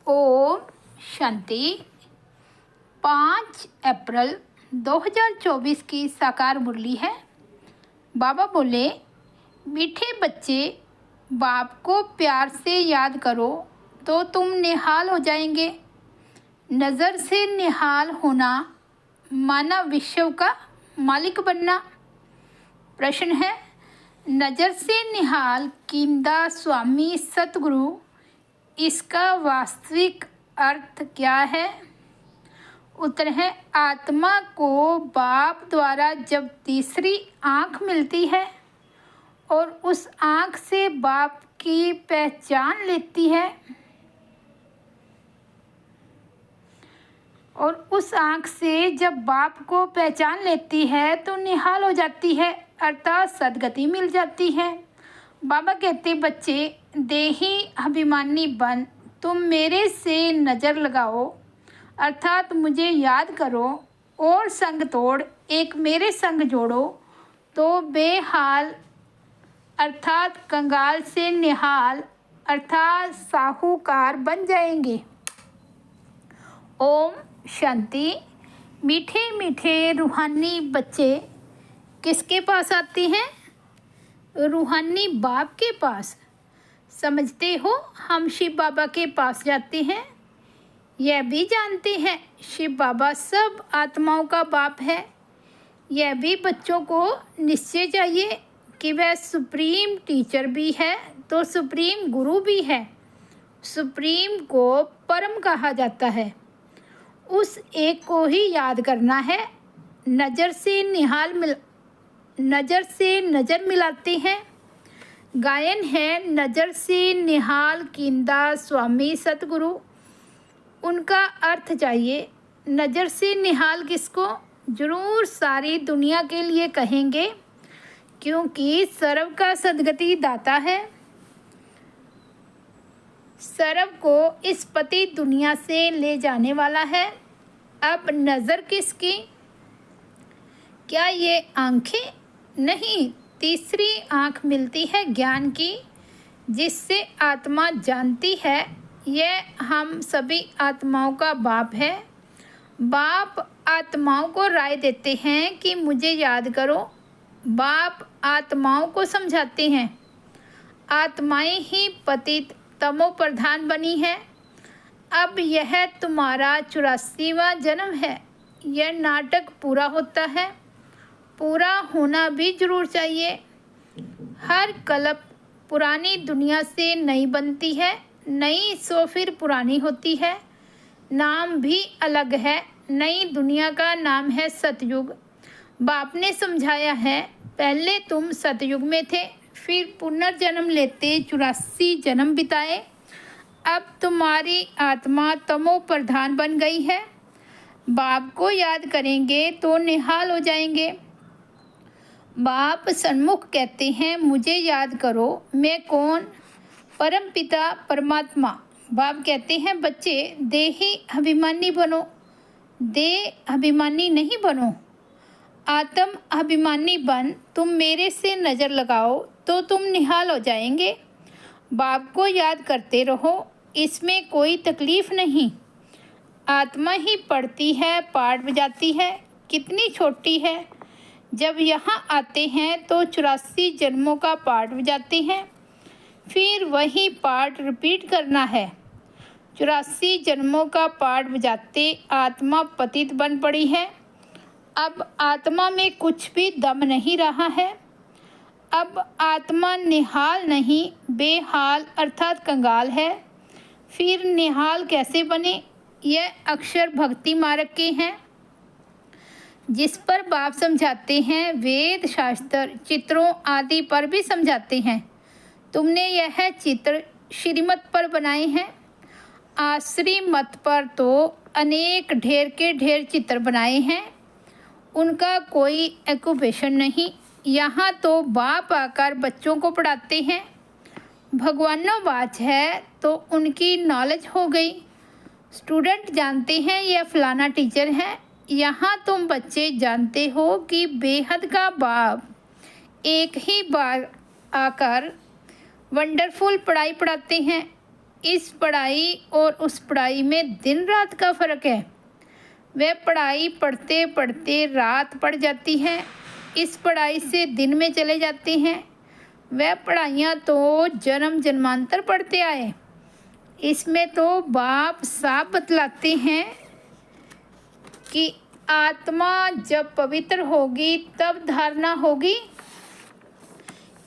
ओम शांति। 5 अप्रैल 2024 की साकार मुरली है। बाबा बोले, मीठे बच्चे, बाप को प्यार से याद करो तो तुम निहाल हो जाएंगे। नज़र से निहाल होना माना विश्व का मालिक बनना। प्रश्न है, नज़र से निहाल कीमदा स्वामी सतगुरु, इसका वास्तविक अर्थ क्या है? उत्तर है, आत्मा को बाप द्वारा जब तीसरी आँख मिलती है और उस आँख से बाप की पहचान लेती है और उस आँख से जब बाप को पहचान लेती है तो निहाल हो जाती है, अर्थात सद्गति मिल जाती है। बाबा कहते, बच्चे देही अभिमानी बन तुम मेरे से नज़र लगाओ, अर्थात मुझे याद करो और संग तोड़ एक मेरे संग जोड़ो तो बेहाल अर्थात कंगाल से निहाल अर्थात साहूकार बन जाएंगे। ओम शांति। मीठे मीठे रूहानी बच्चे किसके पास आते हैं? रूहानी बाप के पास। समझते हो, हम शिव बाबा के पास जाते हैं। यह भी जानते हैं शिव बाबा सब आत्माओं का बाप है। यह भी बच्चों को निश्चय चाहिए कि वह सुप्रीम टीचर भी है तो सुप्रीम गुरु भी है। सुप्रीम को परम कहा जाता है। उस एक को ही याद करना है। नज़र से नज़र मिलाते हैं। गायन है, नज़र से निहाल कीमदा स्वामी सतगुरु। उनका अर्थ चाहिए। नज़र से निहाल किसको? जरूर सारी दुनिया के लिए कहेंगे, क्योंकि सर्व का सद्गति दाता है। सर्व को इस पति दुनिया से ले जाने वाला है। अब नज़र किसकी? क्या ये आंखें? नहीं, तीसरी आँख मिलती है ज्ञान की, जिससे आत्मा जानती है यह हम सभी आत्माओं का बाप है। बाप आत्माओं को राय देते हैं कि मुझे याद करो। बाप आत्माओं को समझाते हैं। आत्माएं ही पतित तमो प्रधान बनी है। अब यह तुम्हारा 84वां जन्म है। यह नाटक पूरा होता है। पूरा होना भी जरूर चाहिए। हर कल्प पुरानी दुनिया से नई बनती है, नई सो फिर पुरानी होती है। नाम भी अलग है। नई दुनिया का नाम है सतयुग। बाप ने समझाया है, पहले तुम सतयुग में थे, फिर पुनर्जन्म लेते 84 जन्म बिताए। अब तुम्हारी आत्मा तमो प्रधान बन गई है। बाप को याद करेंगे तो निहाल हो जाएंगे। बाप सन्मुख कहते हैं, मुझे याद करो। मैं कौन? परम पिता परमात्मा। बाप कहते हैं, बच्चे देही अभिमानी बनो। देह अभिमानी नहीं बनो, आत्म अभिमानी बन तुम मेरे से नज़र लगाओ तो तुम निहाल हो जाएंगे। बाप को याद करते रहो, इसमें कोई तकलीफ़ नहीं। आत्मा ही पढ़ती है, पाठ बजाती है। कितनी छोटी है। जब यहाँ आते हैं तो 84 जन्मों का पाठ बजाते हैं। फिर वही पाठ रिपीट करना है। 84 जन्मों का पाठ बजाते आत्मा पतित बन पड़ी है। अब आत्मा में कुछ भी दम नहीं रहा है। अब आत्मा निहाल नहीं, बेहाल अर्थात कंगाल है। फिर निहाल कैसे बने? यह अक्षर भक्ति मार्ग के हैं, जिस पर बाप समझाते हैं। वेद शास्त्र चित्रों आदि पर भी समझाते हैं। तुमने यह चित्र श्रीमत पर बनाए हैं। आश्री मत पर तो अनेक ढेर के ढेर चित्र बनाए हैं। उनका कोई एक्यूपेशन नहीं। यहाँ तो बाप आकर बच्चों को पढ़ाते हैं। भगवानों बात है तो उनकी नॉलेज हो गई। स्टूडेंट जानते हैं यह फलाना टीचर है। यहाँ तुम बच्चे जानते हो कि बेहद का बाप एक ही बार आकर वंडरफुल पढ़ाई पढ़ाते हैं। इस पढ़ाई और उस पढ़ाई में दिन रात का फ़र्क है। वह पढ़ाई पढ़ते पढ़ते रात पड़ जाती है, इस पढ़ाई से दिन में चले जाते हैं। वह पढ़ाइयाँ तो जन्म जन्मांतर पढ़ते आए। इसमें तो बाप साफ बतलाते हैं कि आत्मा जब पवित्र होगी तब धारणा होगी।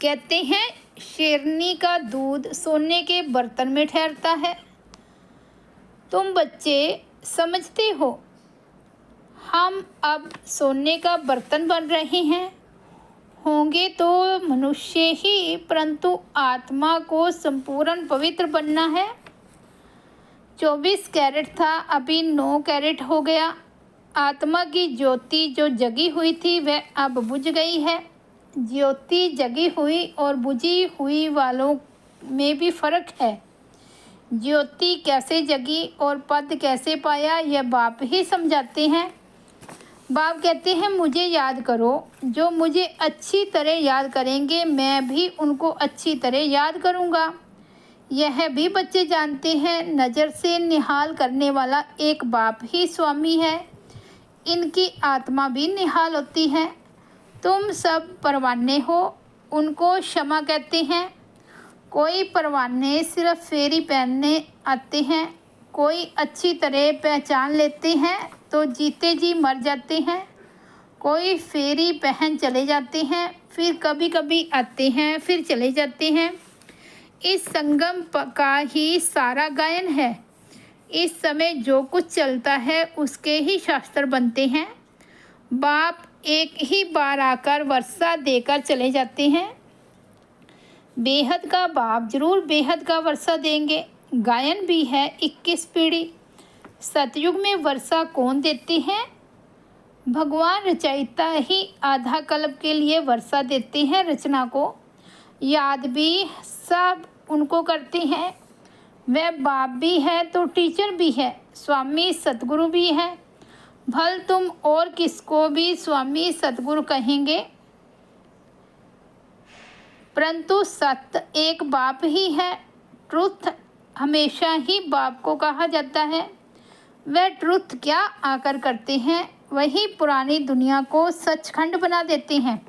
कहते हैं शेरनी का दूध सोने के बर्तन में ठहरता है। तुम बच्चे समझते हो हम अब सोने का बर्तन बन रहे हैं, होंगे तो मनुष्य ही, परंतु आत्मा को संपूर्ण पवित्र बनना है। 24 कैरेट था, अभी 9 कैरेट हो गया। आत्मा की ज्योति जो जगी हुई थी वह अब बुझ गई है। ज्योति जगी हुई और बुझी हुई वालों में भी फर्क है। ज्योति कैसे जगी और पद कैसे पाया यह बाप ही समझाते हैं। बाप कहते हैं मुझे याद करो। जो मुझे अच्छी तरह याद करेंगे मैं भी उनको अच्छी तरह याद करूँगा। यह भी बच्चे जानते हैं नज़र से निहाल करने वाला एक बाप ही स्वामी है। इनकी आत्मा भी निहाल होती है। तुम सब परवाने हो, उनको क्षमा कहते हैं। कोई परवाने सिर्फ फेरी पहनने आते हैं, कोई अच्छी तरह पहचान लेते हैं तो जीते जी मर जाते हैं। कोई फेरी पहन चले जाते हैं, फिर कभी कभी आते हैं, फिर चले जाते हैं। इस संगम का ही सारा गायन है। इस समय जो कुछ चलता है उसके ही शास्त्र बनते हैं। बाप एक ही बार आकर वर्षा देकर चले जाते हैं। बेहद का बाप जरूर बेहद का वर्षा देंगे। गायन भी है 21 पीढ़ी। सतयुग में वर्षा कौन देते हैं? भगवान रचयिता ही आधा कल्प के लिए वर्षा देते हैं। रचना को याद भी सब उनको करते हैं। वह बाप भी है तो टीचर भी है, स्वामी सतगुरु भी है। भल तुम और किसको भी स्वामी सतगुरु कहेंगे, परंतु सत्य एक बाप ही है। ट्रुथ हमेशा ही बाप को कहा जाता है। वह ट्रुथ क्या आकर करते हैं, वही पुरानी दुनिया को सचखंड बना देते हैं।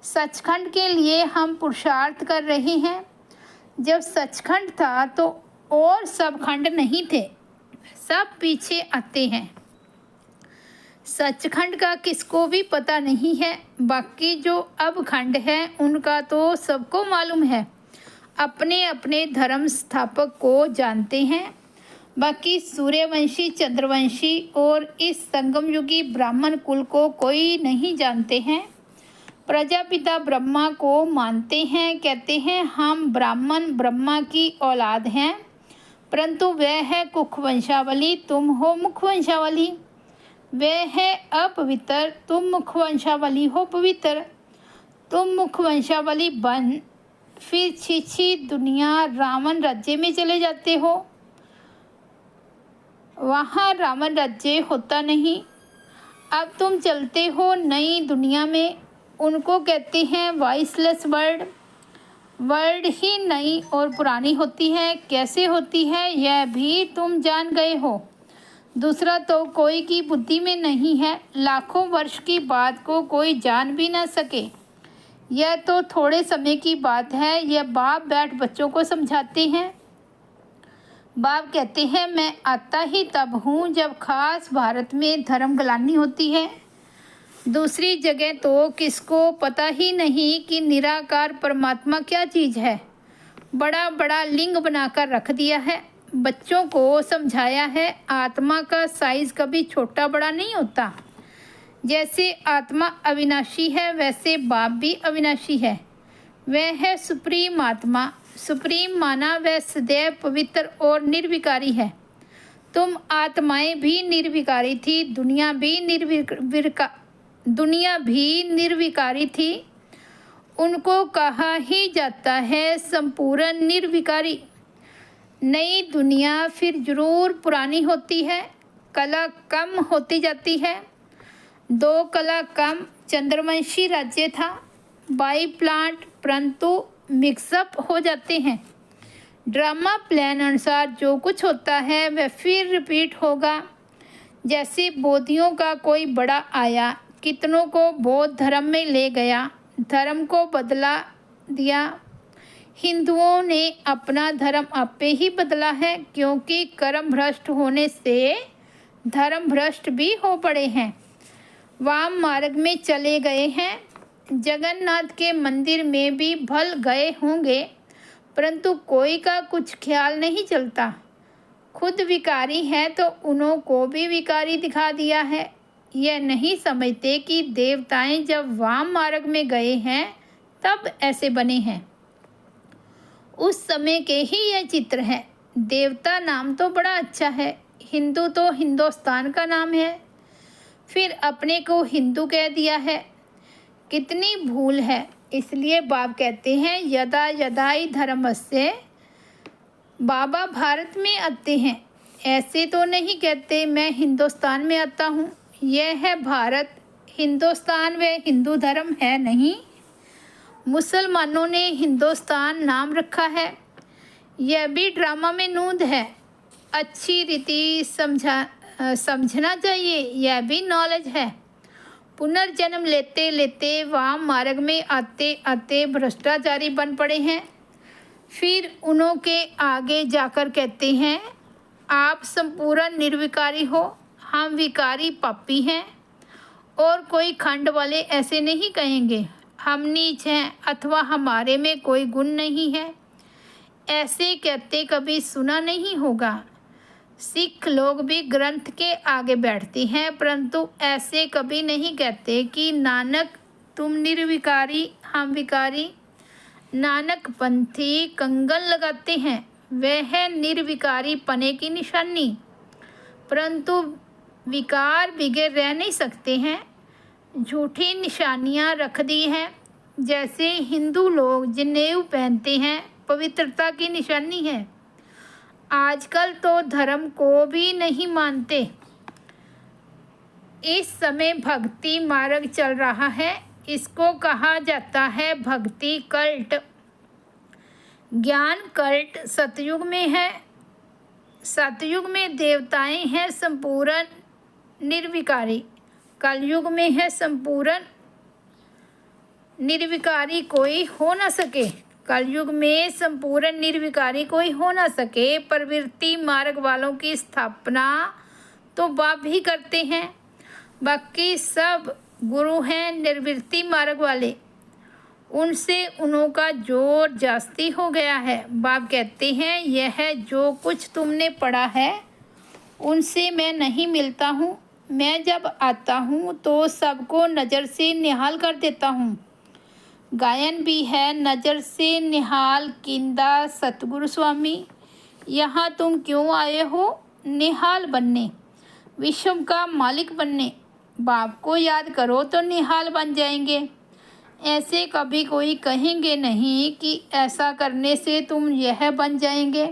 सचखंड के लिए हम पुरुषार्थ कर रहे हैं। जब सचखंड था तो और सब खंड नहीं थे, सब पीछे आते हैं। सचखंड का किसको भी पता नहीं है। बाकी जो अब खंड है उनका तो सबको मालूम है, अपने अपने धर्म स्थापक को जानते हैं। बाकी सूर्यवंशी, चंद्रवंशी और इस संगम युगी ब्राह्मण कुल को कोई नहीं जानते हैं। प्रजापिता ब्रह्मा को मानते हैं, कहते हैं हम ब्राह्मण ब्रह्मा की औलाद हैं, परंतु वह है कुख वंशावली, तुम हो मुख वंशावली। वह है अपवित्र, तुम मुख वंशावली हो पवित्र। तुम मुख वंशावली बन फिर छिछी दुनिया रावण राज्य में चले जाते हो। वहाँ रावण राज्य होता नहीं। अब तुम चलते हो नई दुनिया में, उनको कहते हैं वॉइसलेस वर्ल्ड। वर्ल्ड ही नई और पुरानी होती है। कैसे होती है यह भी तुम जान गए हो। दूसरा तो कोई की बुद्धि में नहीं है। लाखों वर्ष की बात को कोई जान भी ना सके। यह तो थोड़े समय की बात है। यह बाप बैठ बच्चों को समझाते हैं। बाप कहते हैं मैं आता ही तब हूँ जब खास भारत में धर्म गलानी होती है। दूसरी जगह तो किसको पता ही नहीं कि निराकार परमात्मा क्या चीज़ है। बड़ा बड़ा लिंग बनाकर रख दिया है। बच्चों को समझाया है आत्मा का साइज़ कभी छोटा बड़ा नहीं होता। जैसे आत्मा अविनाशी है वैसे बाप भी अविनाशी है। वह है सुप्रीम आत्मा। सुप्रीम माना वह सदैव पवित्र और निर्विकारी है। तुम आत्माएं भी निर्विकारी थी, दुनिया भी निर्विकारी थी। उनको कहा ही जाता है संपूर्ण निर्विकारी। नई दुनिया फिर जरूर पुरानी होती है, कला कम होती जाती है। 2 कला कम चंद्रवंशी राज्य था, बाई प्लांट, परंतु मिक्सअप हो जाते हैं। ड्रामा प्लान अनुसार जो कुछ होता है वह फिर रिपीट होगा। जैसे बोधियों का कोई बड़ा आया, कितनों को बौद्ध धर्म में ले गया, धर्म को बदला दिया। हिंदुओं ने अपना धर्म आपे ही बदला है, क्योंकि कर्म भ्रष्ट होने से धर्म भ्रष्ट भी हो पड़े हैं, वाम मार्ग में चले गए हैं। जगन्नाथ के मंदिर में भी भल गए होंगे, परंतु कोई का कुछ ख्याल नहीं चलता। खुद विकारी है तो उन्हों को भी विकारी दिखा दिया है। यह नहीं समझते कि देवताएं जब वाम मार्ग में गए हैं तब ऐसे बने हैं। उस समय के ही यह चित्र है। देवता नाम तो बड़ा अच्छा है, हिंदू तो हिंदुस्तान का नाम है, फिर अपने को हिंदू कह दिया है। कितनी भूल है। इसलिए बाप कहते हैं यदा यदाई धर्मस्य, बाबा भारत में आते हैं। ऐसे तो नहीं कहते मैं हिंदुस्तान में आता हूँ। यह है भारत, हिंदुस्तान व हिंदू धर्म है नहीं। मुसलमानों ने हिंदुस्तान नाम रखा है। यह भी ड्रामा में नूंद है। अच्छी रीति समझना चाहिए, यह भी नॉलेज है। पुनर्जन्म लेते लेते वाम मार्ग में आते आते भ्रष्टाचारी बन पड़े हैं। फिर उन्हों के आगे जाकर कहते हैं आप संपूर्ण निर्विकारी हो, हम विकारी पापी हैं। और कोई खंड वाले ऐसे नहीं कहेंगे हम नीच हैं अथवा हमारे में कोई गुण नहीं है। ऐसे कहते कभी सुना नहीं होगा। सिख लोग भी ग्रंथ के आगे बैठते हैं, परंतु ऐसे कभी नहीं कहते कि नानक तुम निर्विकारी हम विकारी। नानक पंथी कंगन लगाते हैं, वह है निर्विकारी पने की निशानी, परंतु विकार बिगड़ रह नहीं सकते हैं। झूठी निशानियां रख दी हैं। जैसे हिंदू लोग जनेऊ पहनते हैं, पवित्रता की निशानी है। आजकल तो धर्म को भी नहीं मानते। इस समय भक्ति मार्ग चल रहा है, इसको कहा जाता है भक्ति कल्ट। ज्ञान कल्ट सतयुग में है। सतयुग में देवताएं हैं संपूर्ण निर्विकारी, कलयुग में है संपूर्ण निर्विकारी कोई हो ना सके। कलयुग में संपूर्ण निर्विकारी कोई हो ना सके। प्रवृत्ति मार्ग वालों की स्थापना तो बाप ही करते हैं, बाकी सब गुरु हैं निर्वृत्ति मार्ग वाले। उनसे उन्हों का जोर जास्ती हो गया है। बाप कहते हैं यह जो कुछ तुमने पढ़ा है उनसे मैं नहीं मिलता हूँ। मैं जब आता हूँ तो सबको नज़र से निहाल कर देता हूँ। गायन भी है नज़र से निहाल किंदा सतगुरु स्वामी। यहाँ तुम क्यों आए हो? निहाल बनने, विश्व का मालिक बनने। बाप को याद करो तो निहाल बन जाएंगे। ऐसे कभी कोई कहेंगे नहीं कि ऐसा करने से तुम यह बन जाएंगे।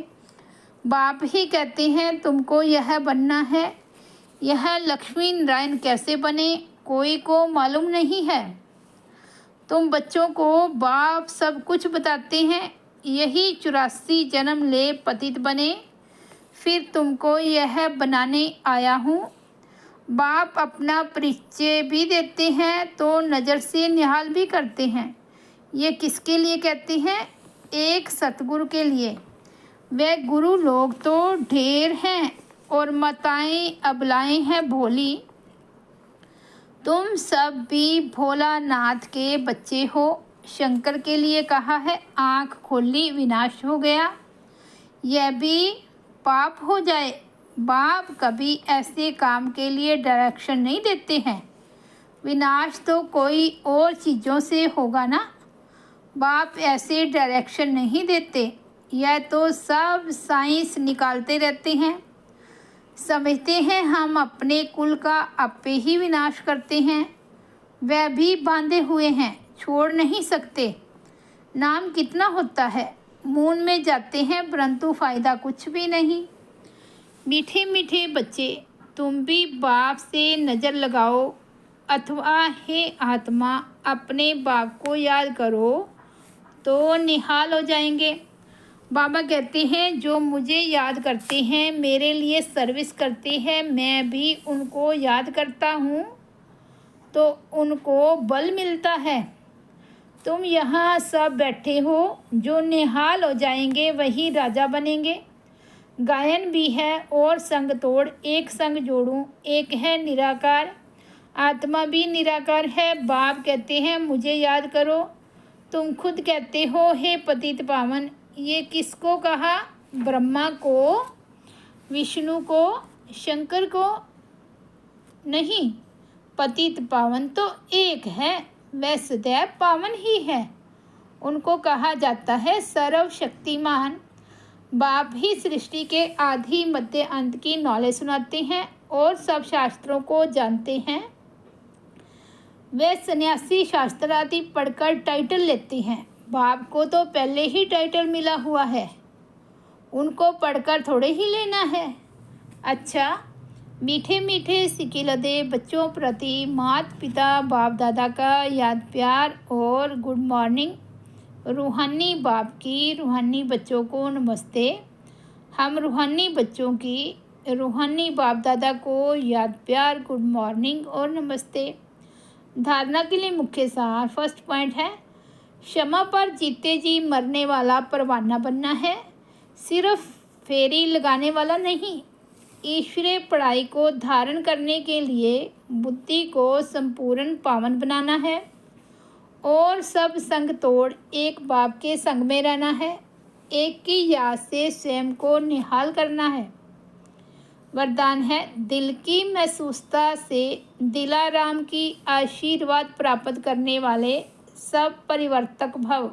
बाप ही कहते हैं तुमको यह बनना है। यह लक्ष्मी नारायण कैसे बने कोई को मालूम नहीं है। तुम बच्चों को बाप सब कुछ बताते हैं। यही 84 जन्म ले पतित बने, फिर तुमको यह बनाने आया हूँ। बाप अपना परिचय भी देते हैं तो नज़र से निहाल भी करते हैं। ये किसके लिए कहते हैं? एक सतगुरु के लिए। वे गुरु लोग तो ढेर हैं और माताएं अबलाएं हैं भोली। तुम सब भी भोलानाथ के बच्चे हो। शंकर के लिए कहा है आँख खोली विनाश हो गया। यह भी पाप हो जाए। बाप कभी ऐसे काम के लिए डायरेक्शन नहीं देते हैं। विनाश तो कोई और चीज़ों से होगा ना। बाप ऐसे डायरेक्शन नहीं देते। यह तो सब साइंस निकालते रहते हैं। समझते हैं हम अपने कुल का आपे ही विनाश करते हैं। वह भी बांधे हुए हैं, छोड़ नहीं सकते। नाम कितना होता है, मून में जाते हैं परंतु फ़ायदा कुछ भी नहीं। मीठे मीठे बच्चे, तुम भी बाप से नज़र लगाओ अथवा हे आत्मा अपने बाप को याद करो तो निहाल हो जाएंगे। बाबा कहते हैं जो मुझे याद करते हैं, मेरे लिए सर्विस करते हैं, मैं भी उनको याद करता हूँ तो उनको बल मिलता है। तुम यहाँ सब बैठे हो, जो निहाल हो जाएंगे वही राजा बनेंगे। गायन भी है और संग तोड़, एक संग जोड़ूं, एक है निराकार। आत्मा भी निराकार है। बाप कहते हैं मुझे याद करो। तुम खुद कहते हो हे पतित पावन। ये किसको कहा? ब्रह्मा को, विष्णु को, शंकर को? नहीं, पतित पावन तो एक है, वह सदैव पावन ही है। उनको कहा जाता है सर्वशक्तिमान। बाप ही सृष्टि के आदि मध्य अंत की नॉलेज सुनाते हैं और सब शास्त्रों को जानते हैं। वे सन्यासी शास्त्र आदि पढ़कर टाइटल लेते हैं। बाप को तो पहले ही टाइटल मिला हुआ है, उनको पढ़कर थोड़े ही लेना है। अच्छा, मीठे मीठे सिकिलदे बच्चों प्रति माता पिता बाप दादा का याद प्यार और गुड मॉर्निंग। रूहानी बाप की रूहानी बच्चों को नमस्ते। हम रूहानी बच्चों की रूहानी बाप दादा को याद प्यार गुड मॉर्निंग और नमस्ते। धारणा के लिए मुख्य सार फर्स्ट पॉइंट है, क्षमा पर जीते जी मरने वाला परवाना बनना है, सिर्फ फेरी लगाने वाला नहीं। ईश्वरीय पढ़ाई को धारण करने के लिए बुद्धि को संपूर्ण पावन बनाना है और सब संग तोड़ एक बाप के संग में रहना है। एक की याद से स्वयं को निहाल करना है। वरदान है, दिल की महसूसता से दिलाराम की आशीर्वाद प्राप्त करने वाले सब परिवर्तक भव।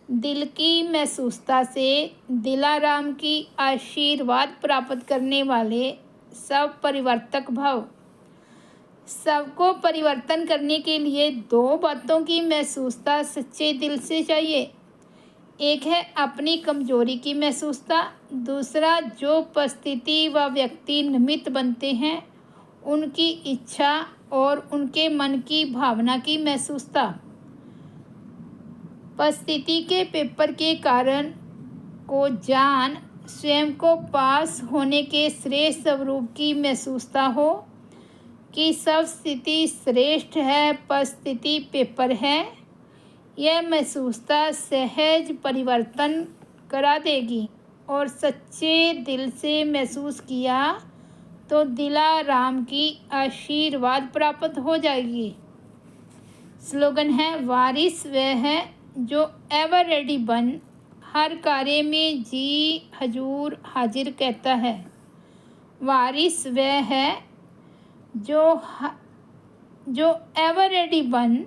दिल की महसूसता से दिलाराम की आशीर्वाद प्राप्त करने वाले सब परिवर्तक भव। सबको परिवर्तन करने के लिए दो बातों की महसूसता सच्चे दिल से चाहिए। एक है अपनी कमजोरी की महसूसता, दूसरा जो परिस्थिति व व्यक्ति निमित्त बनते हैं उनकी इच्छा और उनके मन की भावना की महसूसता। परिस्थिति के पेपर के कारण को जान स्वयं को पास होने के श्रेष्ठ स्वरूप की महसूसता हो कि सब स्थिति श्रेष्ठ है, परिस्थिति पेपर है। यह महसूसता सहज परिवर्तन करा देगी और सच्चे दिल से महसूस किया तो दिलाराम की आशीर्वाद प्राप्त हो जाएगी। स्लोगन है, वारिस वह है जो एवर रेडी बन, हर कार्य में जी हजूर हाजिर कहता है। वारिस वह है जो एवर रेडी बन,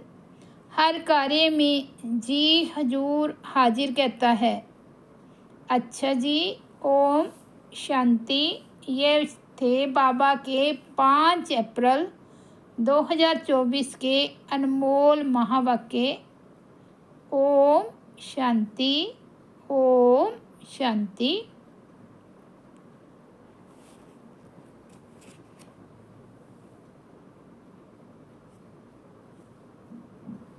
हर कार्य में जी हजूर हाजिर कहता है। अच्छा जी, ओम शांति। ये थे बाबा के 5 अप्रैल 2024 के अनमोल महावाक्य। ओम शांति, ओम शांति।